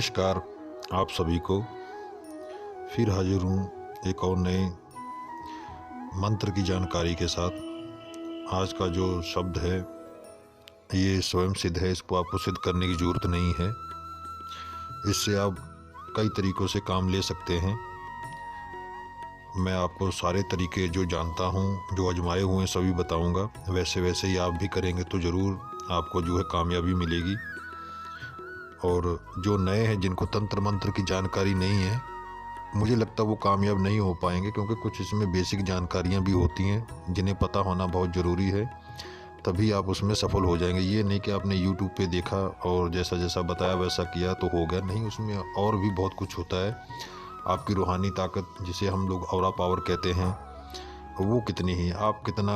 नमस्कार आप सभी को। फिर हाजिर हूँ एक और नए मंत्र की जानकारी के साथ। आज का जो शब्द है ये स्वयं सिद्ध है, इसको आपको सिद्ध करने की ज़रूरत नहीं है। इससे आप कई तरीक़ों से काम ले सकते हैं। मैं आपको सारे तरीके जो जानता हूँ, जो आजमाए हुए हैं, सभी बताऊँगा। वैसे वैसे ही आप भी करेंगे तो ज़रूर आपको जो है कामयाबी मिलेगी। और जो नए हैं, जिनको तंत्र मंत्र की जानकारी नहीं है, मुझे लगता है वो कामयाब नहीं हो पाएंगे, क्योंकि कुछ इसमें बेसिक जानकारियाँ भी होती हैं जिन्हें पता होना बहुत ज़रूरी है, तभी आप उसमें सफल हो जाएंगे। ये नहीं कि आपने यूट्यूब पे देखा और जैसा जैसा बताया वैसा किया तो हो गया, नहीं, उसमें और भी बहुत कुछ होता है। आपकी रूहानी ताकत, जिसे हम लोग ऑरा पावर कहते हैं, वो कितनी है, आप कितना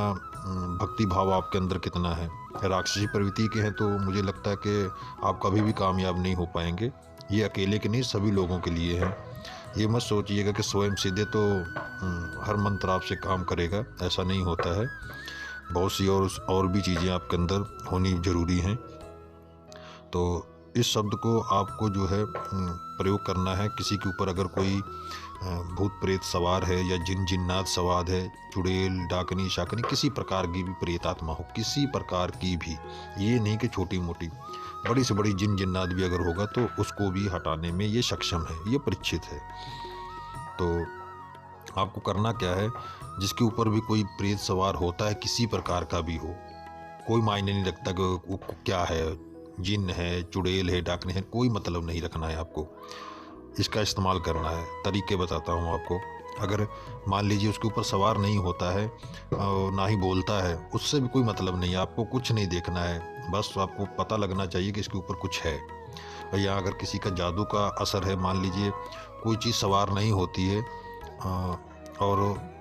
भक्ति भाव आपके अंदर कितना है। राक्षसी प्रवृत्ति के हैं तो मुझे लगता है कि आप कभी भी कामयाब नहीं हो पाएंगे। ये अकेले के नहीं, सभी लोगों के लिए है। ये मत सोचिएगा कि स्वयं सिद्धे तो हर मंत्र आपसे काम करेगा, ऐसा नहीं होता है। बहुत सी और भी चीज़ें आपके अंदर होनी ज़रूरी हैं। तो इस शब्द को आपको जो है प्रयोग करना है। किसी के ऊपर अगर कोई भूत प्रेत सवार है या जिन जिन्नात सवार है, चुड़ैल डाकनी शाकनी, किसी प्रकार की भी प्रेत आत्मा हो, किसी प्रकार की भी, ये नहीं कि छोटी मोटी, बड़ी से बड़ी जिन जिन्नात भी अगर होगा तो उसको भी हटाने में ये सक्षम है, ये परीक्षित है। तो आपको करना क्या है, जिसके ऊपर भी कोई प्रेत सवार होता है, किसी प्रकार का भी हो, कोई मायने नहीं रखता कि वो क्या है, जिन है, चुड़ैल है, डाकने हैं, कोई मतलब नहीं रखना है आपको। इसका इस्तेमाल करना है। तरीके बताता हूँ आपको। अगर मान लीजिए उसके ऊपर सवार नहीं होता है और ना ही बोलता है, उससे भी कोई मतलब नहीं है, आपको कुछ नहीं देखना है, बस आपको पता लगना चाहिए कि इसके ऊपर कुछ है। या अगर किसी का जादू का असर है, मान लीजिए कोई चीज़ सवार नहीं होती है और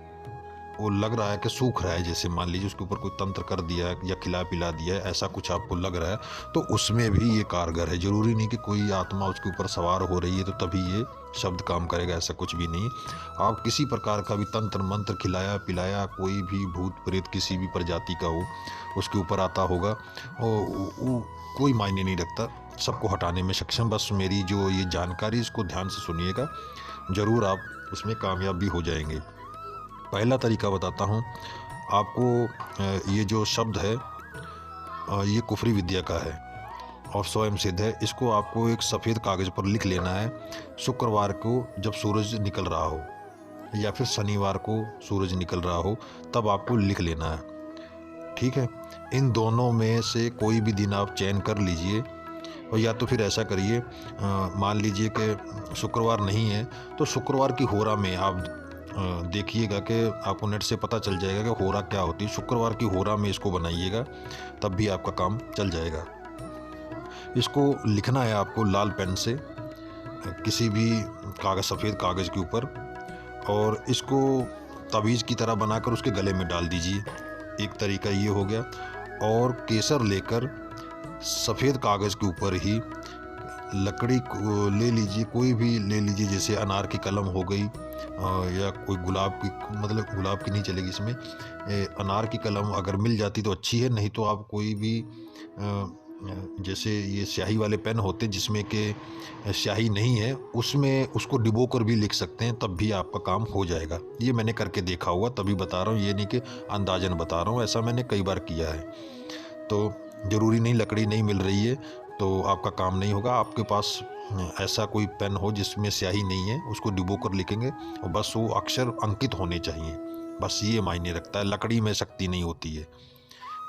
वो लग रहा है कि सूख रहा है, जैसे मान लीजिए उसके ऊपर कोई तंत्र कर दिया या खिला पिला दिया है, ऐसा कुछ आपको लग रहा है, तो उसमें भी ये कारगर है। ज़रूरी नहीं कि कोई आत्मा उसके ऊपर सवार हो रही है तो तभी ये शब्द काम करेगा, ऐसा कुछ भी नहीं। आप किसी प्रकार का भी तंत्र मंत्र खिलाया पिलाया, कोई भी भूत प्रेत किसी भी प्रजाति का हो, उसके ऊपर आता होगा और कोई मायने नहीं रखता, सबको हटाने में सक्षम। बस मेरी जो ये जानकारी, इसको ध्यान से सुनिएगा, ज़रूर आप इसमें कामयाब भी हो जाएंगे। पहला तरीका बताता हूँ आपको। ये जो शब्द है ये कुफरी विद्या का है और स्वयं सिद्ध है। इसको आपको एक सफ़ेद कागज़ पर लिख लेना है। शुक्रवार को जब सूरज निकल रहा हो या फिर शनिवार को सूरज निकल रहा हो, तब आपको लिख लेना है, ठीक है। इन दोनों में से कोई भी दिन आप चयन कर लीजिए, और या तो फिर ऐसा करिए, मान लीजिए कि शुक्रवार नहीं है तो शुक्रवार की होरा में आप देखिएगा कि आपको नेट से पता चल जाएगा कि होरा क्या होती है। शुक्रवार की होरा में इसको बनाइएगा, तब भी आपका काम चल जाएगा। इसको लिखना है आपको लाल पेन से किसी भी कागज़, सफ़ेद कागज़ के ऊपर, और इसको तवीज़ की तरह बनाकर उसके गले में डाल दीजिए। एक तरीका ये हो गया। और केसर लेकर सफ़ेद कागज़ के ऊपर ही लकड़ी को ले लीजिए, कोई भी ले लीजिए, जैसे अनार की कलम हो गई या कोई गुलाब की, मतलब गुलाब की नहीं चलेगी इसमें, अनार की कलम अगर मिल जाती तो अच्छी है, नहीं तो आप कोई भी जैसे ये स्याही वाले पेन होते हैं जिसमें कि स्याही नहीं है, उसमें उसको डिबो कर भी लिख सकते हैं, तब भी आपका काम हो जाएगा। ये मैंने करके देखा हुआ, तभी बता रहा हूँ, ये नहीं कि अंदाजन बता रहा हूँ, ऐसा मैंने कई बार किया है। तो ज़रूरी नहीं, लकड़ी नहीं मिल रही है तो आपका काम नहीं होगा। आपके पास ऐसा कोई पेन हो जिसमें स्याही नहीं है, उसको डिबो कर लिखेंगे और बस वो अक्षर अंकित होने चाहिए, बस ये मायने रखता है। लकड़ी में शक्ति नहीं होती है,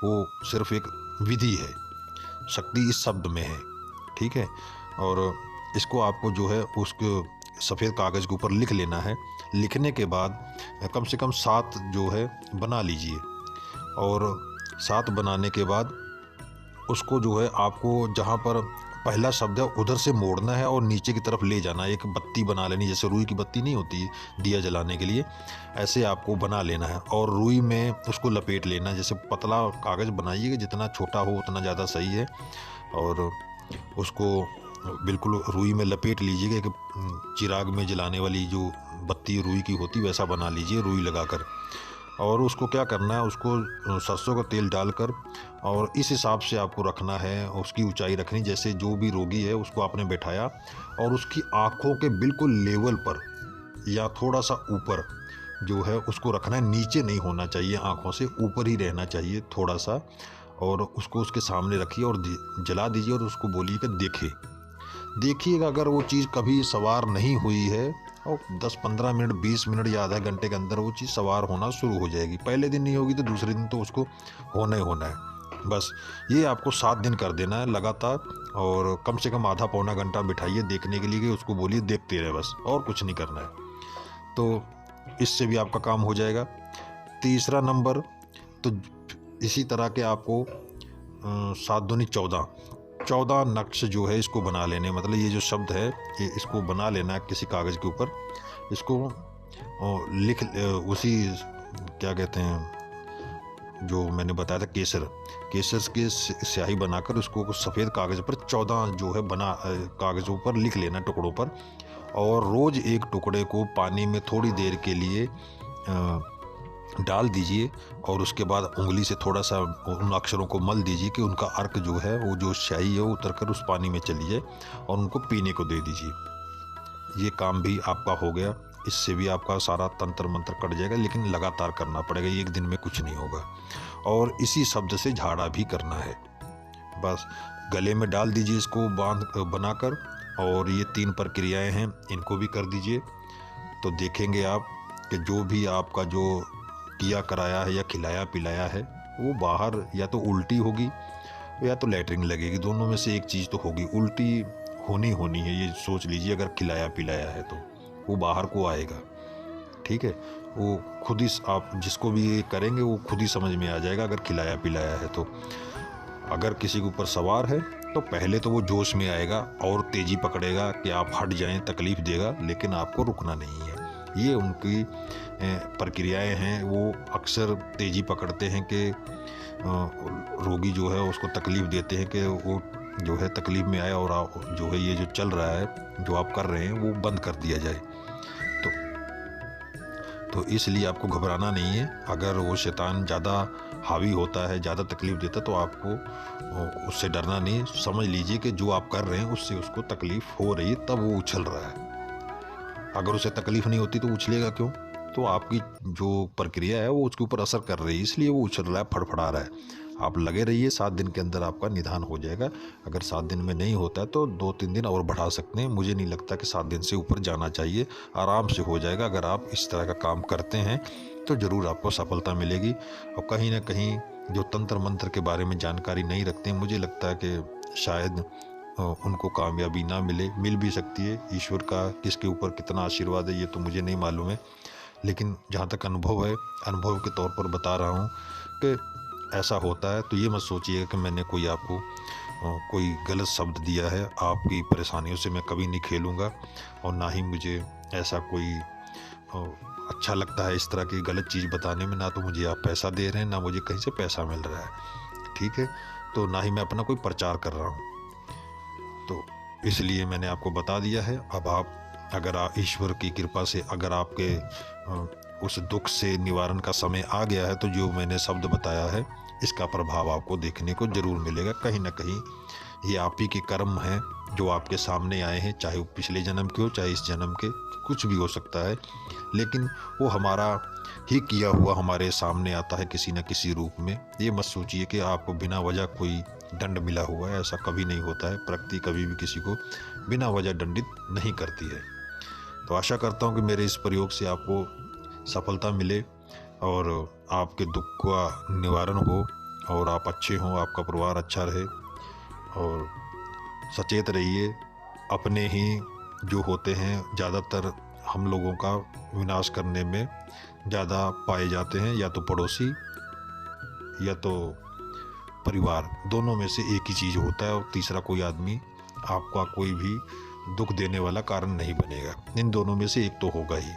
वो सिर्फ एक विधि है, शक्ति इस शब्द में है, ठीक है। और इसको आपको जो है उसके सफ़ेद कागज़ के ऊपर लिख लेना है। लिखने के बाद कम से कम 7 जो है बना लीजिए, और 7 बनाने के बाद उसको जो है आपको जहाँ पर पहला शब्द है उधर से मोड़ना है और नीचे की तरफ ले जाना है। एक बत्ती बना लेनी, जैसे रुई की बत्ती नहीं होती दिया जलाने के लिए, ऐसे आपको बना लेना है और रुई में उसको लपेट लेना। जैसे पतला कागज़ बनाइएगा, जितना छोटा हो उतना ज़्यादा सही है, और उसको बिल्कुल रुई में लपेट लीजिएगा। एक चिराग में जलाने वाली जो बत्ती रुई की होती वैसा बना लीजिए रुई लगाकर, और उसको क्या करना है, उसको सरसों का तेल डालकर और इस हिसाब से आपको रखना है, उसकी ऊंचाई रखनी, जैसे जो भी रोगी है उसको आपने बैठाया और उसकी आँखों के बिल्कुल लेवल पर या थोड़ा सा ऊपर जो है उसको रखना है, नीचे नहीं होना चाहिए, आँखों से ऊपर ही रहना चाहिए थोड़ा सा। और उसको उसके सामने रखिए और जला दीजिए और उसको बोलिए कि देखिएगा अगर वो चीज़ कभी सवार नहीं हुई है और 10-15 मिनट 20 मिनट या आधा घंटे के अंदर वो चीज़ सवार होना शुरू हो जाएगी। पहले दिन नहीं होगी तो दूसरे दिन तो उसको होना ही होना है। बस ये आपको 7 दिन कर देना है लगातार, और कम से कम आधा पौना घंटा बिठाइए देखने के लिए, कि उसको बोलिए देखते रहे बस, और कुछ नहीं करना है। तो इससे भी आपका काम हो जाएगा। तीसरा नंबर, तो इसी तरह के आपको 7 दूनी 14 नक्श जो है इसको बना लेने, मतलब ये जो शब्द है ये इसको बना लेना है किसी कागज़ के ऊपर, इसको लिख उसी क्या कहते हैं जो मैंने बताया था केसर की स्याही बनाकर उसको सफ़ेद कागज़ पर 14 जो है बना कागज़ों पर लिख लेना टुकड़ों पर, और रोज़ एक टुकड़े को पानी में थोड़ी देर के लिए डाल दीजिए और उसके बाद उंगली से थोड़ा सा उन अक्षरों को मल दीजिए कि उनका अर्क जो है वो जो स्याही है वो उतर कर उस पानी में चली जाए और उनको पीने को दे दीजिए। ये काम भी आपका हो गया। इससे भी आपका सारा तंत्र मंत्र कट जाएगा, लेकिन लगातार करना पड़ेगा, एक दिन में कुछ नहीं होगा। और इसी शब्द से झाड़ा भी करना है। बस गले में डाल दीजिए इसको बनाकर, और ये 3 प्रक्रियाएं हैं, इनको भी कर दीजिए। तो देखेंगे आप कि जो भी आपका जो किया कराया है या खिलाया पिलाया है वो बाहर या तो उल्टी होगी या तो लैटरिन लगेगी, दोनों में से एक चीज़ तो होगी। उल्टी होनी है, ये सोच लीजिए। अगर खिलाया पिलाया है तो वो बाहर को आएगा, ठीक है। वो खुद ही आप जिसको भी ये करेंगे वो खुद ही समझ में आ जाएगा अगर खिलाया पिलाया है तो। अगर किसी के ऊपर सवार है तो पहले तो वो जोश में आएगा और तेज़ी पकड़ेगा कि आप हट जाएं, तकलीफ़ देगा, लेकिन आपको रुकना नहीं है। ये उनकी प्रक्रियाएं हैं। वो अक्सर तेज़ी पकड़ते हैं कि रोगी जो है उसको तकलीफ़ देते हैं कि वो जो है तकलीफ़ में आए और जो है ये जो चल रहा है जो आप कर रहे हैं वो बंद कर दिया जाए। तो इसलिए आपको घबराना नहीं है। अगर वो शैतान ज़्यादा हावी होता है, ज़्यादा तकलीफ़ देता है, तो आपको उससे डरना नहीं। समझ लीजिए कि जो आप कर रहे हैं उससे उसको तकलीफ़ हो रही है, तब वो उछल रहा है। अगर उसे तकलीफ़ नहीं होती तो उछलेगा क्यों? तो आपकी जो प्रक्रिया है वो उसके ऊपर असर कर रही है, इसलिए वो उछल रहा है, फड़फड़ा रहा है। आप लगे रहिए, 7 दिन के अंदर आपका निदान हो जाएगा। अगर 7 दिन में नहीं होता है तो 2-3 दिन और बढ़ा सकते हैं। मुझे नहीं लगता कि 7 दिन से ऊपर जाना चाहिए, आराम से हो जाएगा। अगर आप इस तरह का काम करते हैं तो ज़रूर आपको सफलता मिलेगी। और कहीं ना कहीं जो तंत्र मंत्र के बारे में जानकारी नहीं रखते हैं, मुझे लगता है कि शायद उनको कामयाबी ना मिल भी सकती है। ईश्वर का किसके ऊपर कितना आशीर्वाद है ये तो मुझे नहीं मालूम है, लेकिन जहाँ तक अनुभव है, अनुभव के तौर पर बता रहा हूँ कि ऐसा होता है। तो ये मत सोचिएगा कि मैंने कोई आपको कोई गलत शब्द दिया है। आपकी परेशानियों से मैं कभी नहीं खेलूँगा, और ना ही मुझे ऐसा कोई अच्छा लगता है इस तरह की गलत चीज़ बताने में। ना तो मुझे आप पैसा दे रहे हैं, ना मुझे कहीं से पैसा मिल रहा है, ठीक है। तो ना ही मैं अपना कोई प्रचार कर रहा हूँ, तो इसलिए मैंने आपको बता दिया है। अब आप अगर आप ईश्वर की कृपा से अगर आपके उस दुख से निवारण का समय आ गया है तो जो मैंने शब्द बताया है इसका प्रभाव आपको देखने को ज़रूर मिलेगा। कहीं ना कहीं ये आप ही के कर्म हैं जो आपके सामने आए हैं, चाहे वो पिछले जन्म के हो चाहे इस जन्म के, कुछ भी हो सकता है, लेकिन वो हमारा ही किया हुआ हमारे सामने आता है किसी न किसी रूप में। ये मत सोचिए कि आपको बिना वजह कोई दंड मिला हुआ है, ऐसा कभी नहीं होता है। प्रकृति कभी भी किसी को बिना वजह दंडित नहीं करती है। तो आशा करता हूँ कि मेरे इस प्रयोग से आपको सफलता मिले और आपके दुख का निवारण हो और आप अच्छे हों, आपका परिवार अच्छा रहे। और सचेत रहिए, अपने ही जो होते हैं ज़्यादातर हम लोगों का विनाश करने में ज़्यादा पाए जाते हैं, या तो पड़ोसी या तो परिवार, दोनों में से एक ही चीज़ होता है, और तीसरा कोई आदमी आपका कोई भी दुख देने वाला कारण नहीं बनेगा। इन दोनों में से एक तो होगा ही।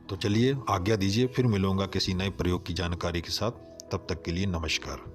तो चलिए आज्ञा दीजिए, फिर मिलूंगा किसी नए प्रयोग की जानकारी के साथ। तब तक के लिए नमस्कार।